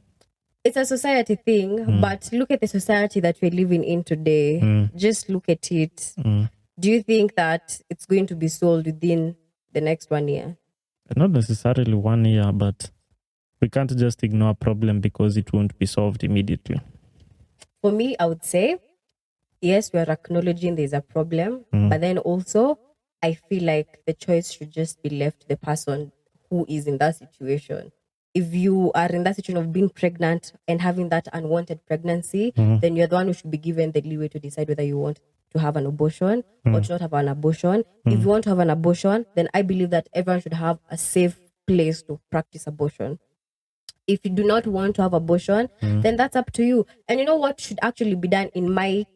It's a society thing, but look at the society that we're living in today. Just look at it. Do you think that it's going to be solved within the next 1 year? Not necessarily 1 year, but we can't just ignore a problem because it won't be solved immediately. For me, I would say, yes, we are acknowledging there's a problem, but then also, I feel like the choice should just be left to the person who is in that situation. If you are in that situation of being pregnant and having that unwanted pregnancy, then you're the one who should be given the leeway to decide whether you want to have an abortion or to not have an abortion. If you want to have an abortion, then I believe that everyone should have a safe place to practice abortion. If you do not want to have abortion, then that's up to you. And you know what should actually be done in my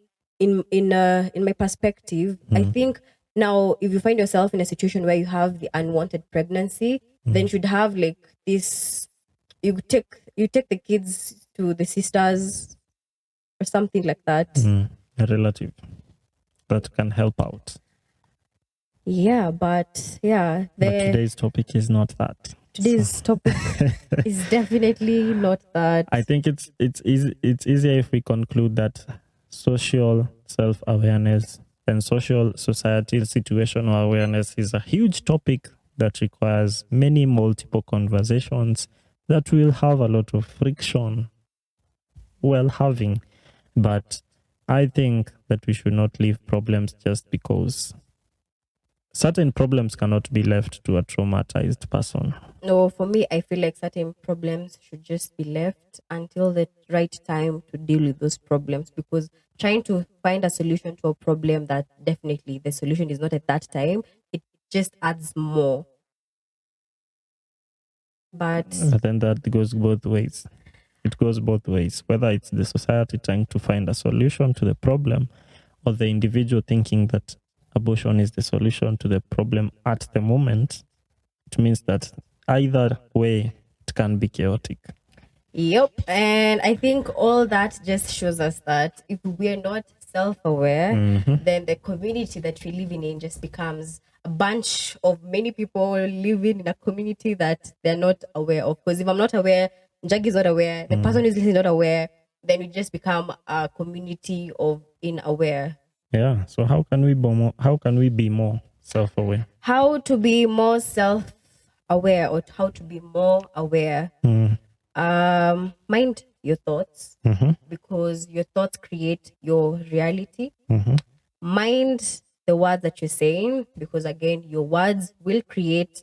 perspective? I think now, if you find yourself in a situation where you have the unwanted pregnancy, then you should have like this. You take the kids to the sisters or something like that. A relative that can help out. Yeah, but yeah, But today's topic is not that. Today's topic is definitely not that. I think it's easier if we conclude that social self-awareness and social societal situational awareness is a huge topic that requires many multiple conversations that will have a lot of friction while having. But I think that we should not leave problems just because certain problems cannot be left to a traumatized person. No, for me, I feel like certain problems should just be left until the right time to deal with those problems, because trying to find a solution to a problem that definitely the solution is not at that time, it just adds more. But But then that goes both ways. It goes both ways, whether it's the society trying to find a solution to the problem or the individual thinking that abortion is the solution to the problem at the moment. It means that either way, it can be chaotic. yep. And I think all that just shows us that if we're not self aware, then the community that we're living in just becomes a bunch of many people living in a community that they're not aware of. Because if I'm not aware, Njagi is not aware, the person who's listening is not aware, then we just become a community of unaware. Yeah. So how can we be more self-aware? How to be more self aware, or how to be more aware? Mind your thoughts, because your thoughts create your reality. Mind the words that you're saying, because again, your words will create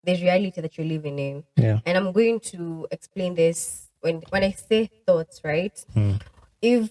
the reality that you're living in. Yeah. And I'm going to explain this when I say thoughts, right? If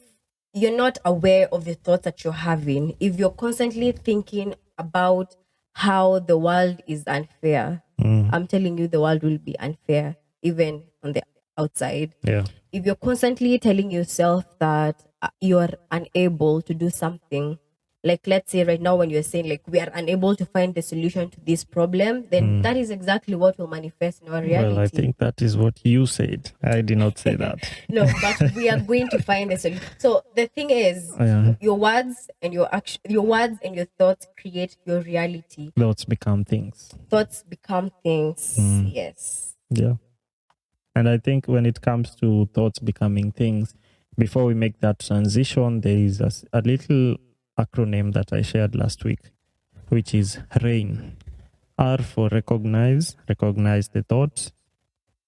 you're not aware of the thoughts that you're having, if you're constantly thinking about how the world is unfair, I'm telling you, the world will be unfair, even on the outside. Yeah. If you're constantly telling yourself that you're unable to do something, like let's say right now when you're saying like we are unable to find the solution to this problem, then that is exactly what will manifest in our reality. Well, I think that is what you said. I did not say that. No, but we are going to find the solution. So the thing is, your words and your action, your words and your thoughts create your reality. Thoughts become things. Thoughts become things. Yes. Yeah. And I think when it comes to thoughts becoming things, before we make that transition, there is a little acronym that I shared last week, which is RAIN. R for recognize the thought.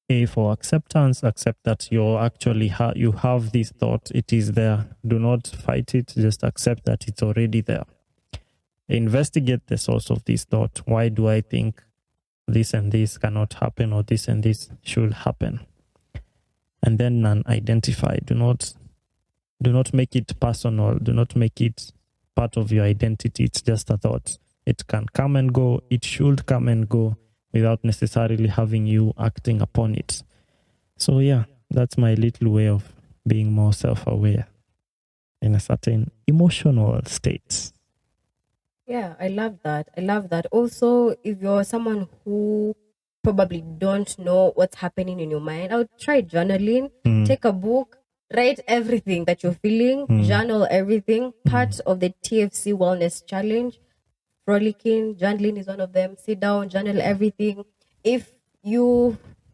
A for acceptance, accept that you're actually you have this thought, it is there. Do not fight it, just accept that it's already there. Investigate the source of this thought. Why do I think this and this cannot happen, or this and this should happen? And then non-identify. Do not make it personal. Do not make it part of your identity. It's just a thought. It can come and go. It should come and go without necessarily having you acting upon it. So yeah, that's my little way of being more self-aware in a certain emotional state. Yeah, I love that. I love that. Also, if you're someone who probably don't know what's happening in your mind, I would try journaling. Take a book, write everything that you're feeling, journal everything. Part of the TFC Wellness Challenge, frolicking, journaling is one of them. Sit down, journal everything. If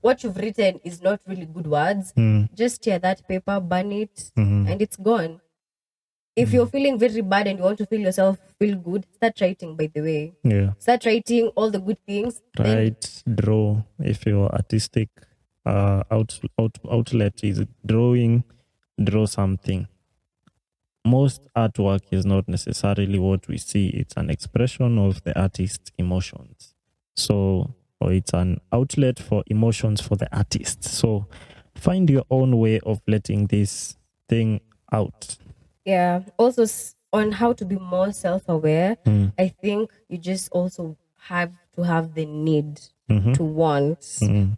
what you've written is not really good words, just tear that paper, burn it, and it's gone. If you're feeling very bad and you want to feel yourself feel good, start writing, by the way. Yeah. Start writing all the good things. Write, draw. If your artistic outlet is drawing, draw something. Most artwork is not necessarily what we see. It's an expression of the artist's emotions. So, or it's an outlet for emotions for the artist. So find your own way of letting this thing out. Yeah. Also, on how to be more self-aware, I think you just also have to have the need to want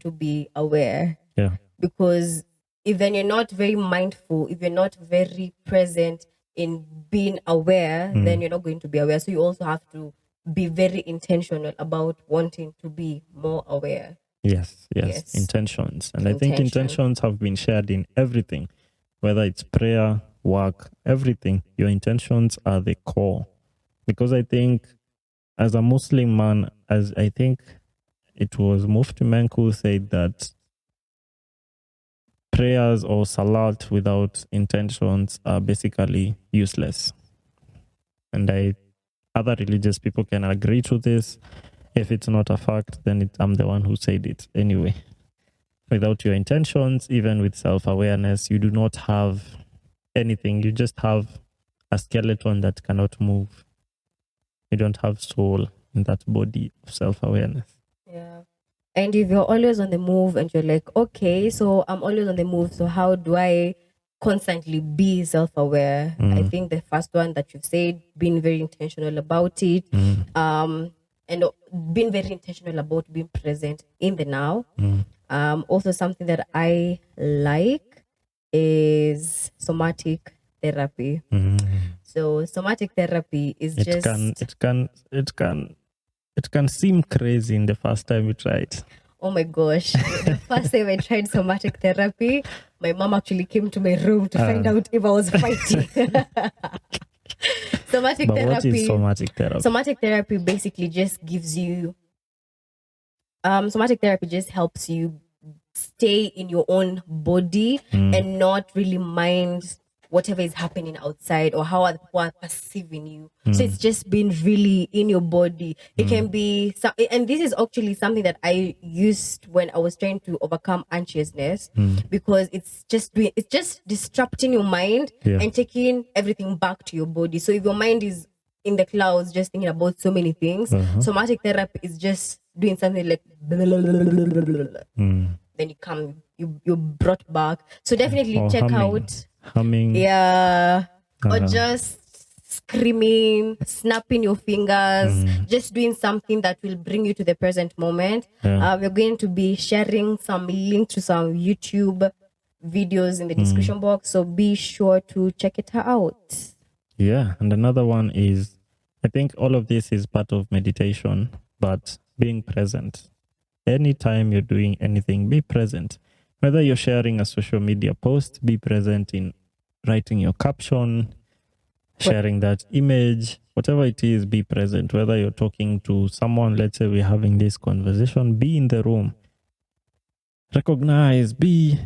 to be aware. Yeah. Because if then you're not very mindful, if you're not very present in being aware, then you're not going to be aware. So you also have to be very intentional about wanting to be more aware. Yes. Intentions. And I think intentions have been shared in everything, whether it's prayer, work, everything. Your intentions are the core. Because I think as a Muslim man, as I think it was Mufti Menk who said that prayers or salat without intentions are basically useless. And other religious people can agree to this. If it's not a fact, then I'm the one who said it anyway. Without your intentions, even with self-awareness, you do not have anything. You just have a skeleton that cannot move. You don't have soul. in that body of self-awareness. Yeah. And if you're always on the move and you're like, okay, so I'm always on the move, so how do I constantly be self-aware? I think the first one that you've said, being very intentional about it, and being very intentional about being present in the now. Also something that I like is somatic therapy. So somatic therapy is It can seem crazy in the first time you try it. Oh my gosh. The first time I tried somatic therapy, my mom actually came to my room to find out if I was fighting. Somatic But therapy. what is somatic therapy? Somatic therapy basically just gives you somatic therapy just helps you stay in your own body and not really mind whatever is happening outside or how other people are perceiving you. So it's just been really in your body. It can be, and this is actually something that I used when I was trying to overcome anxiousness because it's just disrupting your mind and taking everything back to your body. So if your mind is in the clouds, just thinking about so many things, somatic therapy is just doing something like then you come, you're brought back. So definitely Or check humming. Yeah. Or just screaming, snapping your fingers, just doing something that will bring you to the present moment. We're going to be sharing some link to some YouTube videos in the description box. So be sure to check it out. Yeah. And another one is, I think all of this is part of meditation, but being present. Anytime you're doing anything, be present. Whether you're sharing a social media post, be present in writing your caption, sharing that image, whatever it is, be present. Whether you're talking to someone, let's say we're having this conversation, be in the room. Recognize, be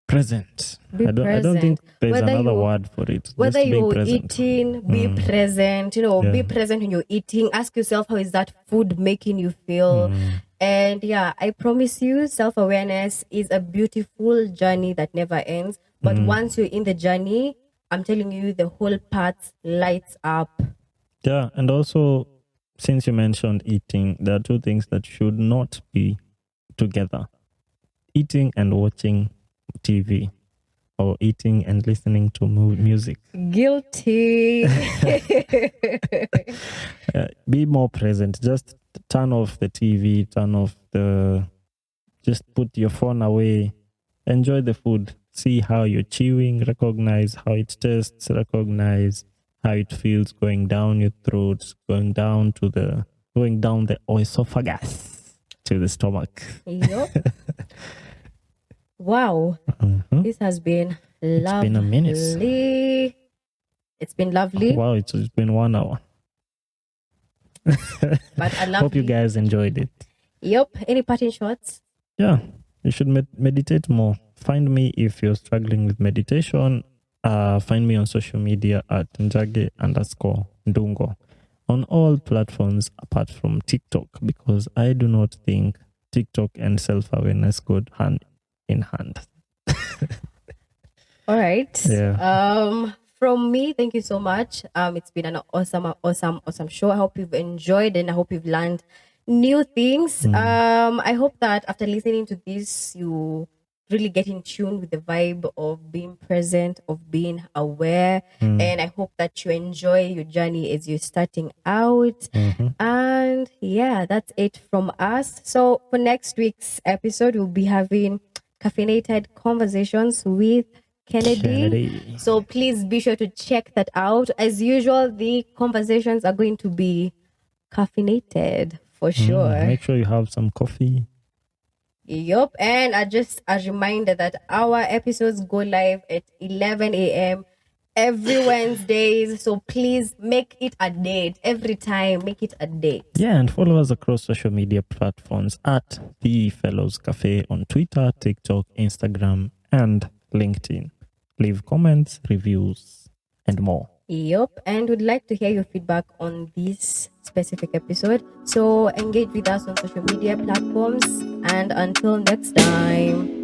present. I don't think there's another word for it. Whether Just being you're present. eating, be present. Be present when you're eating. Ask yourself, how is that food making you feel? And yeah, I promise you, self-awareness is a beautiful journey that never ends. But once you're in the journey, I'm telling you, the whole path lights up. Yeah, and also, since you mentioned eating, there are two things that should not be together. Eating and watching TV, or eating and listening to music. Guilty. Be more present. Just turn off the TV, just put your phone away. Enjoy the food. See how you're chewing, recognize how it tastes, recognize how it feels going down your throat, going down the esophagus to the stomach. Yep. Wow. This has been lovely. It's been a minute. It's been lovely. Wow, it's been 1 hour. But I hope you guys enjoyed it. Yep. Any parting shots? Yeah, you should meditate more. Find me if you're struggling with meditation. Find me on social media at Njagi_Ndungo on all platforms apart from TikTok, because I do not think TikTok and self-awareness go hand in hand. All right. Yeah. From me, thank you so much. It's been an awesome show. I hope you've enjoyed and I hope you've learned new things. I hope that after listening to this, you really get in tune with the vibe of being present, of being aware. And I hope that you enjoy your journey as you're starting out. And yeah, that's it from us. So for next week's episode, we'll be having caffeinated conversations with Kennedy. So please be sure to check that out. As usual, the conversations are going to be caffeinated for sure. Make sure you have some coffee. Yup. And just a reminder that our episodes go live at 11 a.m. every Wednesdays. So please make it a date. Every time, make it a date. Yeah, and follow us across social media platforms at The Fellows Cafe on Twitter, TikTok, Instagram, and LinkedIn. Leave comments, reviews, and more. Yup. And we'd like to hear your feedback on this specific episode. So engage with us on social media platforms. And until next time.